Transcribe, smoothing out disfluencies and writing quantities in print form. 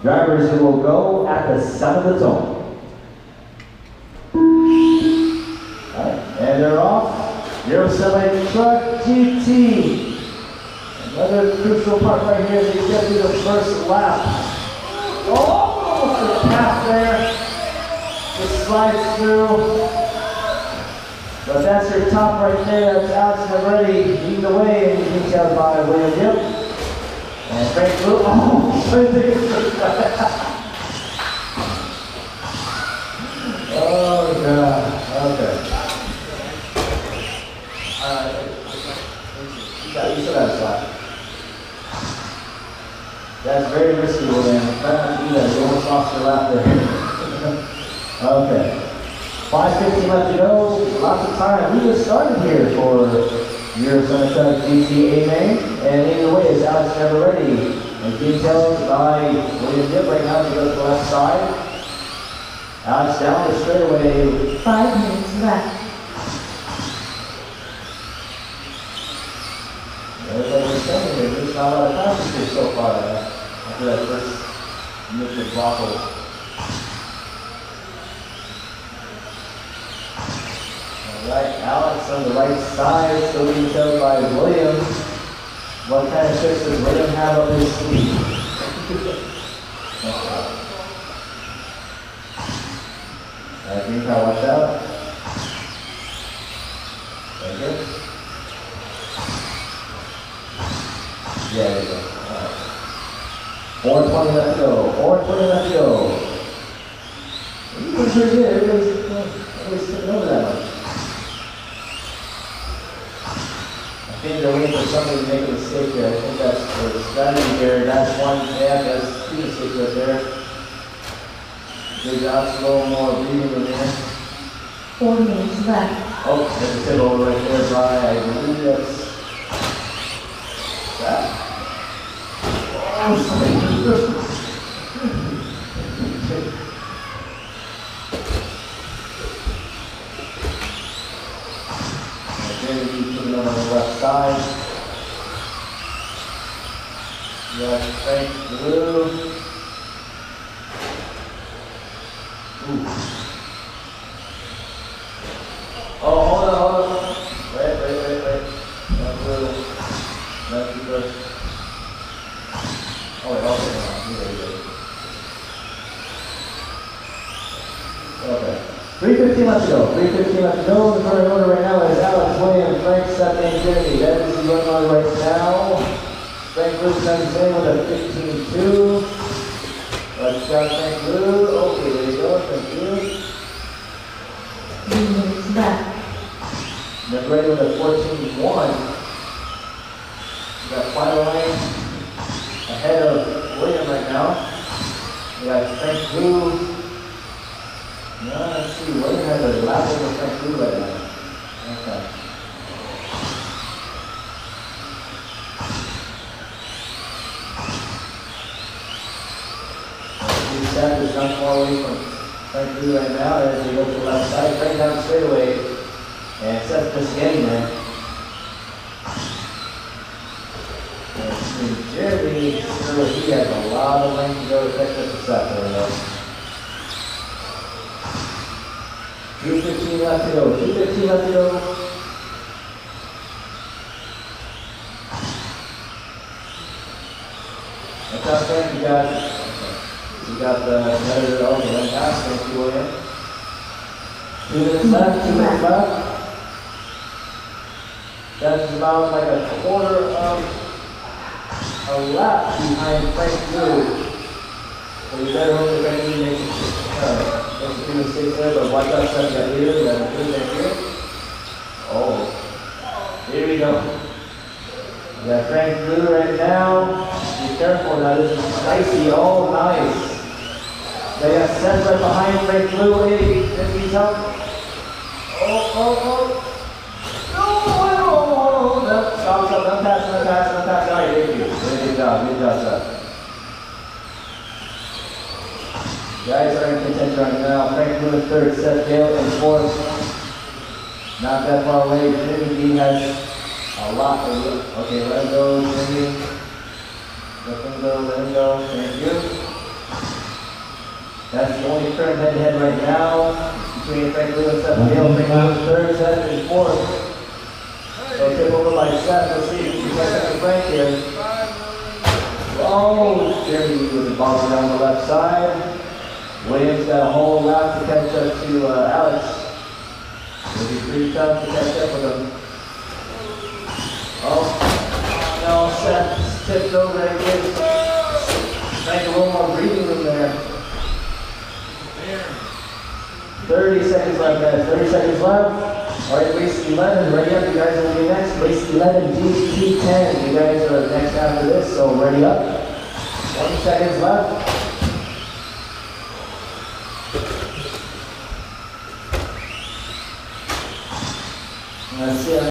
Drivers who will go at the center of the zone. Alright, and they're off. 07 Truck GT. Another crucial part right here is he's going to do the first lap. Oh, the path there. Just slides through. But that's your top right there. That's Alex Negrete leading the way, and he's detailed by William Yip. And Frank Blue. Oh, oh, God. Okay. You still got a slide. That's very risky, William. Try not to do that. You almost lost your lap there. Okay. 5:15 left to go. Lots of time. We just started here for your Sunshine GT A-Main. And leading the way is Alex Negrete. And detailed by William Yip right now as he goes to the left side. Alex down the straightaway. 5 minutes left. Everybody's saying here, there's not a lot of practice here so far after that first initial debacle. Alright, Alex on the right side, still being towed by Williams. What kind of tricks does William have up his sleeve? Alright, green car, watch out. Thank you. Yeah, there you go. Alright. 4:20 left to go. 4:20 left to go. You're doing pretty good. Everybody's sitting over that much. I think they're waiting for somebody to make a mistake there. I think that's the strategy here. That's one. Yeah, that's 2 mistakes right there. Good job. A little more breathing in there. 4 minutes left. Oh, there's a tip over right there by, I believe that's that. Oh, sorry. Okay, we keep putting it on the left side. Yeah, Frank Blue. Ooh. Oh, hold on. Wait. That's Blue. That's the first. Oh, wait, okay. 3:15 left to go. 3:15 left to go. The current order right now is Alex, William, Frank, Seth, and Jimmy. That is the running order right now. Frank Blue comes in with a 15-2. Let's go, Frank Blue. Okay, there you go. Thank you. 3 minutes left. Negrete with a 14-1. We got final lane ahead of William right now. We got Frank Blue. No, let's see. William has a lap over Frank Blue right now. Okay. Seth is not far away from Frank Blue right now as he goes to the left side. Frank down straightaway. And Seth just getting there. And Jeremy, still, he has a lot of length to go to catch up to Seth there though. 2:15 left to go. 2:15 left to go. That's how Frank you got the competitor. Okay, that's pass. Thank you, William. 2 minutes left. 2 minutes left. That's about like a quarter of a lap behind Frank Blue. So you better hope that Frank Blue makes a few mistakes there, but watch out, Seth got here. We got a good thing here. Oh, here we go. We got Frank Blue right now. Be careful now, this is dicey. Oh, nice. They got Seth right behind Frank Blue. If he's up. Oh. No, stop, don't pass. All right, thank you. Good job, Seth. Guys are in contention right now. Frank Blue in third, Seth Gale in fourth. Not that far away. Jimmy D has a lot of. Okay, let him go, Jimmy. Let him go. Thank you. That's the only current head-to-head right now between Frank Lewis and Neil. Frank Lewis third, Seth is fourth. So tip over by Seth. Let's see if he can catch up to Frank here. Oh, Jeremy with the ball around the left side. Williams got a whole lap to catch up to Alex. It'll be pretty tough to catch up with him. Oh, no, Seth tipped over and gives Frank a little more breathing room there. 30 seconds left, guys. 30 seconds left. All right, race 11. Ready up. You guys are going to be next. Race 11, GT10. You guys are next after this, so ready up. 20 seconds left. Let's see.